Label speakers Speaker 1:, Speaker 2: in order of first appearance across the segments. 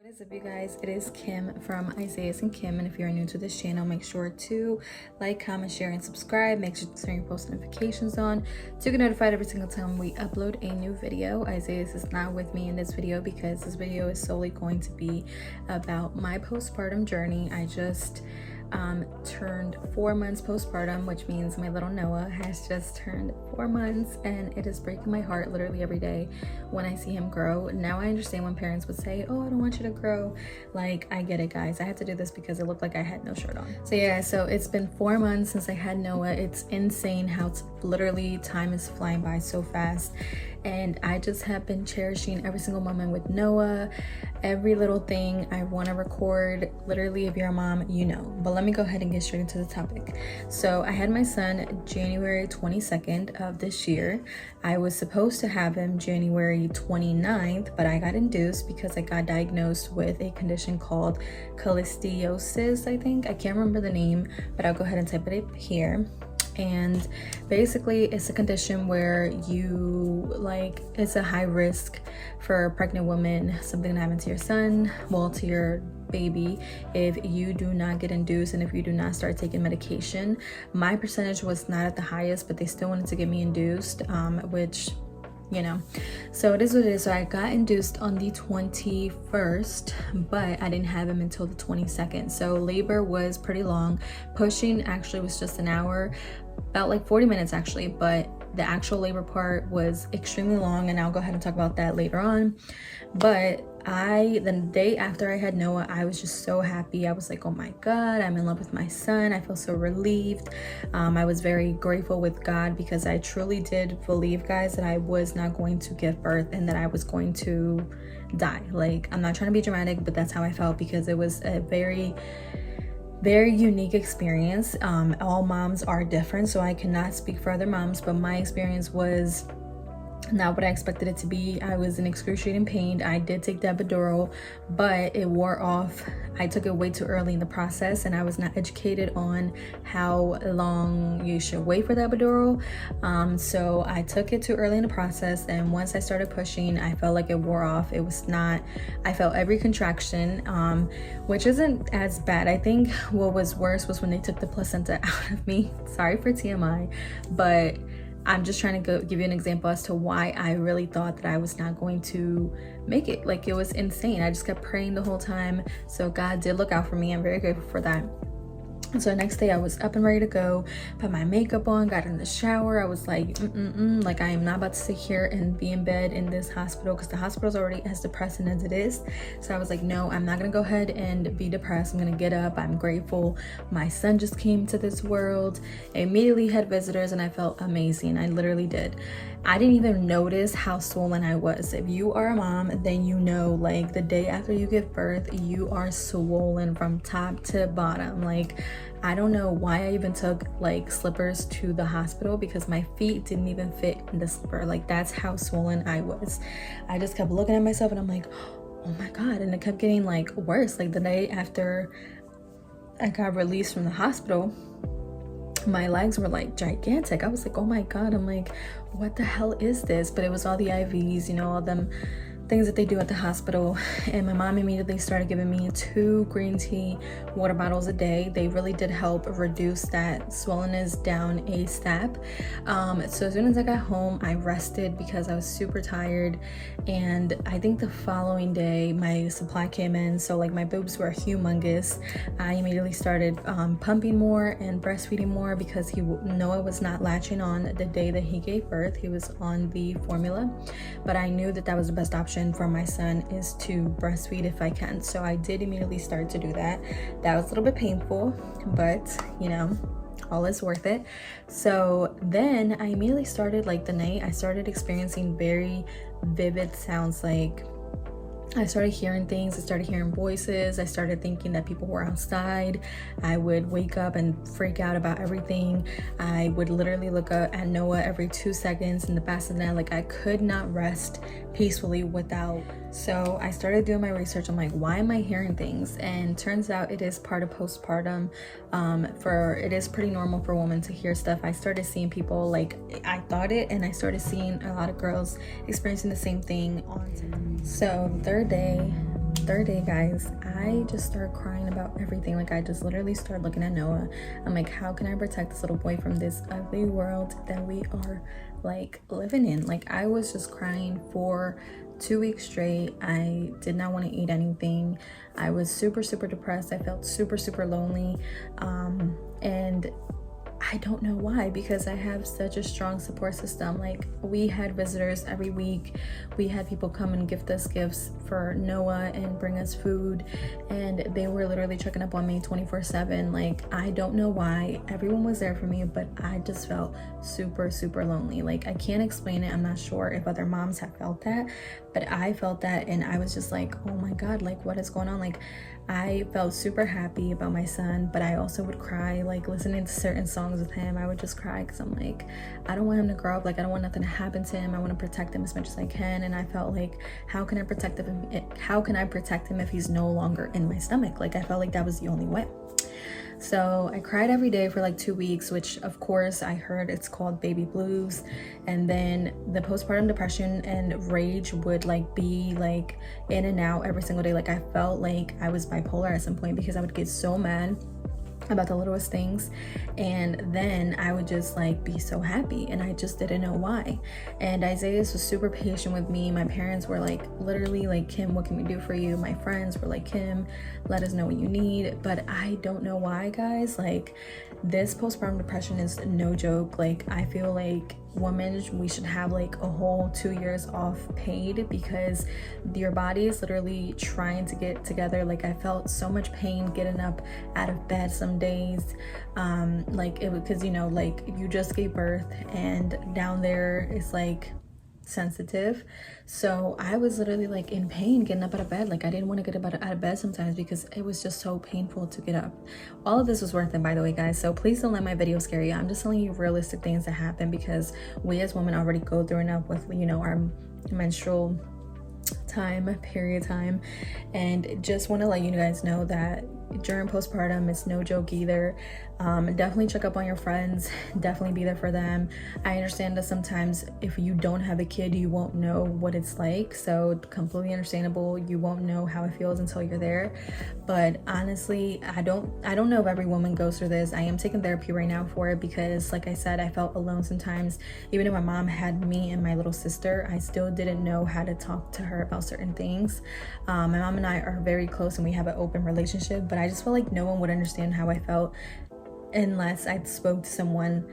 Speaker 1: What is up, you guys? It is Kim from Isaiah's and Kim, and if you're new to this channel, make sure to like, comment, share, and subscribe. Make sure to turn your post notifications on to get notified every single time we upload a new video. Isaiah's is not with me in this video because this video is solely going to be about my postpartum journey. I just turned 4 months postpartum, which means my little Noah has just turned 4 months, and it is breaking my heart literally every day when I see him grow. Now I understand when parents would say, oh, I don't want you to grow. Like, I get it, guys. I had to do this because it looked like I had no shirt on. So yeah, so it's been 4 months since I had Noah. It's insane how literally time is flying by so fast, and I just have been cherishing every single moment with Noah. Every little thing I want to record. Literally, if you're a mom, you know. But let me go ahead and get straight into the topic. So I had my son January 22nd of this year. I was supposed to have him January 29th, but I got induced because I got diagnosed with a condition called cholestiosis, I think. I can't remember the name, but I'll go ahead and type it here. And basically it's a condition where it's a high risk for a pregnant woman, something to happen to your son, well, to your baby, if you do not get induced and if you do not start taking medication. My percentage was not at the highest, but they still wanted to get me induced, which, you know, so it is what it is. So I got induced on the 21st, but I didn't have him until the 22nd. So labor was pretty long. Pushing actually was just an hour, about like 40 minutes actually, but the actual labor part was extremely long, and I'll go ahead and talk about that later on. But the day after I had Noah, I was just so happy. I was like, oh my God, I'm in love with my son. I feel so relieved. I was very grateful with God because I truly did believe, guys, that I was not going to give birth and that I was going to die. Like, I'm not trying to be dramatic, but that's how I felt because it was a very unique experience. All moms are different, so I cannot speak for other moms, but my experience was not what I expected it to be. I was in excruciating pain. I did take the epidural, but it wore off. I took it way too early in the process, and I was not educated on how long you should wait for the epidural. So I took it too early in the process, and once I started pushing, I felt like it wore off. It was not, I felt every contraction, which isn't as bad. I think what was worse was when they took the placenta out of me. Sorry for TMI, but I'm just trying to give you an example as to why I really thought that I was not going to make it. Like, it was insane. I just kept praying the whole time. So God did look out for me. I'm very grateful for that. So the next day I was up and ready to go, put my makeup on, got in the shower. I was like, like, I am not about to sit here and be in bed in this hospital, because the hospital is already as depressing as it is. So I was like, no, I'm not gonna go ahead and be depressed. I'm gonna get up. I'm grateful. My son just came to this world. I immediately had visitors and I felt amazing. I literally did. I didn't even notice how swollen I was. If you are a mom, then you know, like, the day after you give birth, you are swollen from top to bottom. Like, I don't know why I even took like slippers to the hospital, because my feet didn't even fit in the slipper. Like, that's how swollen I was. I just kept looking at myself and I'm like, oh my God. And it kept getting like worse. Like, the day after I got released from the hospital, my legs were like gigantic. I was like, oh my God. I'm like, what the hell is this? But it was all the IVs, you know, all them things that they do at the hospital. And my mom immediately started giving me 2 green tea water bottles a day. They really did help reduce that swollenness down ASAP. So as soon as I got home, I rested because I was super tired. And I think the following day my supply came in, so like my boobs were humongous. I immediately started pumping more and breastfeeding more because Noah was not latching on the day that he gave birth. He was on the formula, but I knew that that was the best option for my son, is to breastfeed if I can. So I did immediately start to do that. That was a little bit painful, but you know, all is worth it. So then I immediately started, like, the night I started experiencing very vivid sounds. Like, I started hearing things. I started hearing voices. I started thinking that people were outside. I would wake up and freak out about everything. I would literally look up at Noah every 2 seconds in the bassinet. Like, I could not rest peacefully without. So I started doing my research. I'm like, why am I hearing things? And turns out it is part of postpartum. It is pretty normal for women to hear stuff. I started seeing people, like, I thought it, and I started seeing a lot of girls experiencing the same thing on. So the third day third day, guys, I just started crying about everything. Like, I just literally started looking at Noah. I'm like, how can I protect this little boy from this ugly world that we are like living in? Like, I was just crying for 2 weeks straight. I did not want to eat anything. I was super depressed. I felt super lonely, and I don't know why, because I have such a strong support system. Like, we had visitors every week. We had people come and gift us gifts for Noah and bring us food, and they were literally checking up on me 24/7. Like, I don't know why. Everyone was there for me, but I just felt super lonely. Like, I can't explain it. I'm not sure if other moms have felt that, but I felt that, and I was just like, oh my God, like, what is going on? Like, I felt super happy about my son, but I also would cry, like, listening to certain songs with him. I would just cry because I'm like, I don't want him to grow up. Like, I don't want nothing to happen to him. I want to protect him as much as I can. And I felt like, how can I protect him? How can I protect him if he's no longer in my stomach? Like, I felt like that was the only way. So I cried every day for like 2 weeks, which of course I heard it's called baby blues. And then the postpartum depression and rage would like be like in and out every single day. Like, I felt like I was bipolar at some point because I would get so mad about the littlest things, and then I would just like be so happy, and I just didn't know why. And Isaiah was super patient with me. My parents were like, literally like, Kim, what can we do for you? My friends were like, Kim, let us know what you need. But I don't know why, guys. Like, this postpartum depression is no joke. Like, I feel like women, we should have like a whole 2 years off paid, because your body is literally trying to get together. Like, I felt so much pain getting up out of bed some days, like it was because, you know, like, you just gave birth and down there is like sensitive. So I was literally like in pain getting up out of bed. Like, I didn't want to get out of bed sometimes because it was just so painful to get up. All of this was worth it, by the way, guys. So please don't let my video scare you. I'm just telling you realistic things that happen, because we as women already go through enough with, you know, our menstrual period time. And just want to let you guys know that during postpartum, it's no joke either. Definitely check up on your friends, definitely be there for them. I understand that sometimes if you don't have a kid, you won't know what it's like, so completely understandable. You won't know how it feels until you're there. But honestly, I don't know if every woman goes through this. I am taking therapy right now for it, because like I said, I felt alone sometimes. Even if my mom had me and my little sister, I still didn't know how to talk to her about certain things. My mom and I are very close and we have an open relationship, but I just felt like no one would understand how I felt unless I spoke to someone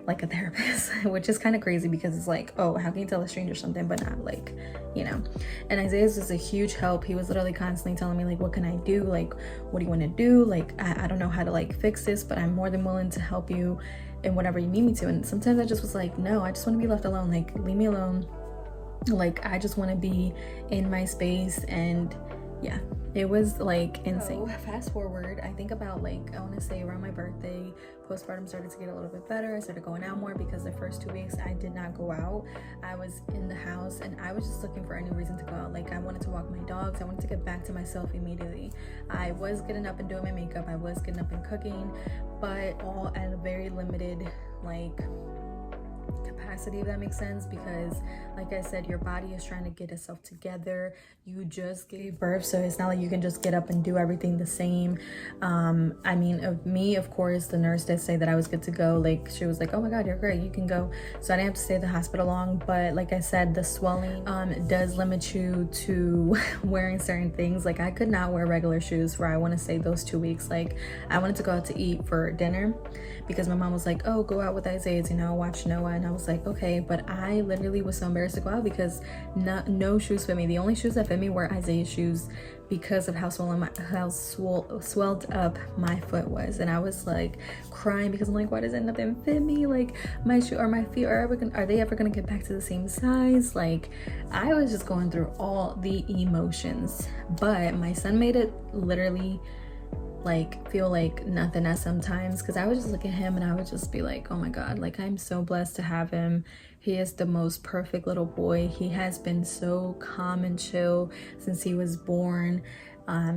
Speaker 1: like a therapist, which is kind of crazy, because it's like, oh, how can you tell a stranger something, but not like, you know. And Isaiah's was a huge help. He was literally constantly telling me like, what can I do? Like, what do you want to do? Like, I don't know how to like fix this, but I'm more than willing to help you in whatever you need me to. And sometimes I just was like, no, I just want to be left alone. Like, leave me alone. Like, I just want to be in my space. And yeah, it was like insane. So fast forward, I think about like, I want to say around my birthday, postpartum started to get a little bit better. I started going out more, because the first 2 weeks I did not go out. I was in the house and I was just looking for any reason to go out. Like, I wanted to walk my dogs. I wanted to get back to myself immediately. I was getting up and doing my makeup. I was getting up and cooking, but all at a very limited like capacity, if that makes sense, because like I said, your body is trying to get itself together. You just gave birth, so it's not like you can just get up and do everything the same. I mean, of me, of course, the nurse did say that I was good to go. Like, she was like, oh my God, you're great, you can go. So I didn't have to stay at the hospital long. But like I said, the swelling does limit you to wearing certain things. Like, I could not wear regular shoes for, I want to say, those 2 weeks. Like, I wanted to go out to eat for dinner because my mom was like, oh, go out with Isaiah, you know, watch Noah. And I was like, okay. But I literally was so embarrassed to go out because no shoes fit me. The only shoes that fit me were Isaiah's shoes, because of how swelled up my foot was. And I was like crying because I'm like, why doesn't nothing fit me? Like, my shoe or my feet are they ever gonna get back to the same size? Like, I was just going through all the emotions. But my son made it literally like feel like nothing at sometimes, because I would just look at him and I would just be like, oh my God, like, I'm so blessed to have him. He is the most perfect little boy. He has been so calm and chill since he was born.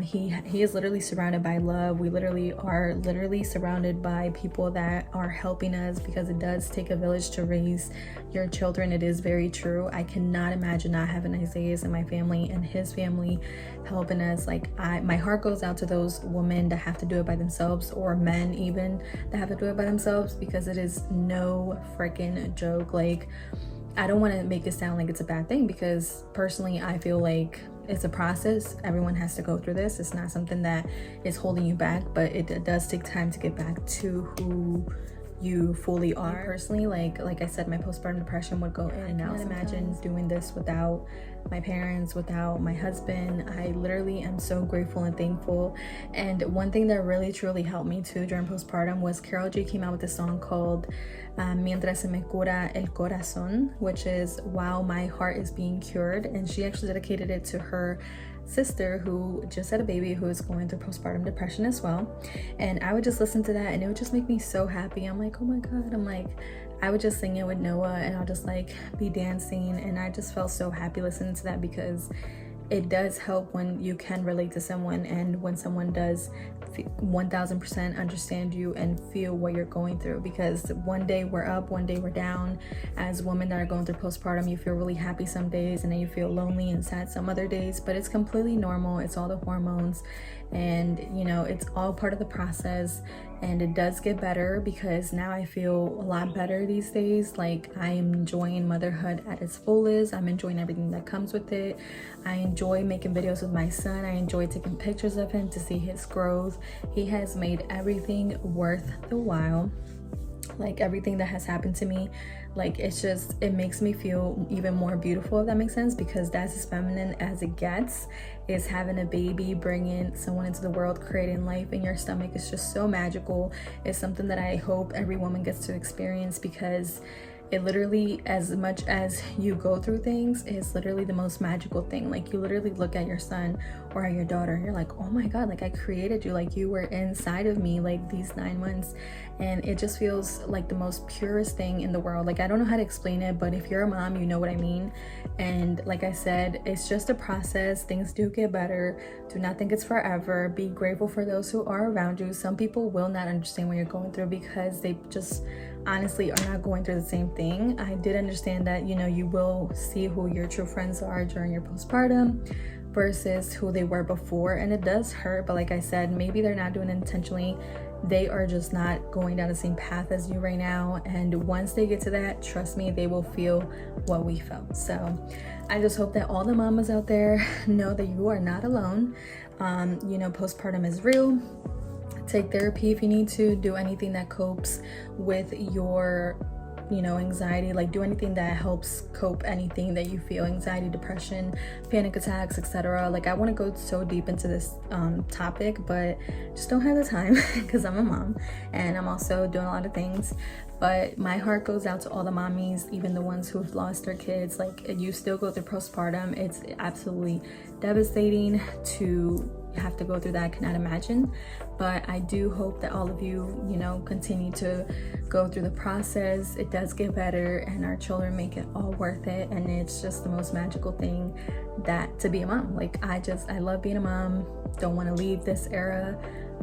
Speaker 1: He is literally surrounded by love. We literally are surrounded by people that are helping us, because it does take a village to raise your children. It is very true. I cannot imagine not having Isaiah in my family and his family helping us. Like, my heart goes out to those women that have to do it by themselves, or men even that have to do it by themselves, because it is no freaking joke. Like, I don't want to make it sound like it's a bad thing, because personally I feel like it's a process. Everyone has to go through this. It's not something that is holding you back, but it does take time to get back to who you fully are. Personally, like I said, my postpartum depression would go in and out. I can't imagine doing this without my parents, without my husband. I literally am so grateful and thankful. And one thing that really truly helped me too during postpartum was Carol G came out with a song called Mientras se me cura el corazón, which is while my heart is being cured. And she actually dedicated it to her sister who just had a baby, who is going through postpartum depression as well. And I would just listen to that and it would just make me so happy. I'm like, oh my god. I would just sing it with Noah, and I'll just like be dancing, and I just felt so happy listening to that, because it does help when you can relate to someone, and when someone does 1000% understand you and feel what you're going through. Because one day we're up, one day we're down. As women that are going through postpartum, you feel really happy some days, and then you feel lonely and sad some other days, but it's completely normal. It's all the hormones, and you know, it's all part of the process. And it does get better, because now I feel a lot better these days. Like, I am enjoying motherhood at its fullest. I'm enjoying everything that comes with it. I enjoy making videos with my son. I enjoy taking pictures of him to see his growth. He has made everything worth the while. Like, everything that has happened to me, like, it makes me feel even more beautiful, if that makes sense, because that's as feminine as it gets, is having a baby, bringing someone into the world, creating life in your stomach. It's just so magical. It's something that I hope every woman gets to experience, because it literally, as much as you go through things, is literally the most magical thing. Like, you literally look at your son or at your daughter and you're like, oh my god, like, I created you, like, you were inside of me like these 9 months. And it just feels like the most purest thing in the world. Like, I don't know how to explain it, but if you're a mom, you know what I mean. And like I said, it's just a process. Things do get better. Do not think it's forever. Be grateful for those who are around you. Some people will not understand what you're going through, because they just honestly are not going through the same thing. I did understand that, you know, you will see who your true friends are during your postpartum versus who they were before, and it does hurt. But like I said, maybe they're not doing it intentionally. They are just not going down the same path as you right now, and once they get to that, trust me, they will feel what we felt. So I just hope that all the mamas out there know that you are not alone. You know, postpartum is real. Take therapy if you need to. Do anything that copes with your, you know, anxiety. Like, do anything that helps cope anything that you feel, anxiety, depression, panic attacks, etc. Like, I want to go so deep into this topic, but just don't have the time because I'm a mom and I'm also doing a lot of things. But my heart goes out to all the mommies, even the ones who've lost their kids. Like, you still go through postpartum. It's absolutely devastating to have to go through that. I cannot imagine. But I do hope that all of you, you know, continue to go through the process. It does get better, and our children make it all worth it. And it's just the most magical thing that to be a mom. Like, I love being a mom. Don't want to leave this era.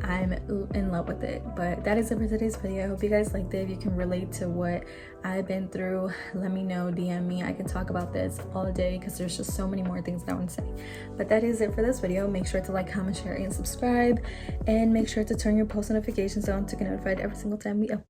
Speaker 1: I'm in love with it. But that is it for today's video. I hope you guys liked it. If you can relate to what I've been through, let me know, DM me. I can talk about this all day because there's just so many more things that I want to say. But that is it for this video. Make sure to like, comment, share, and subscribe, and make sure to turn your post notifications on to get notified every single time we upload.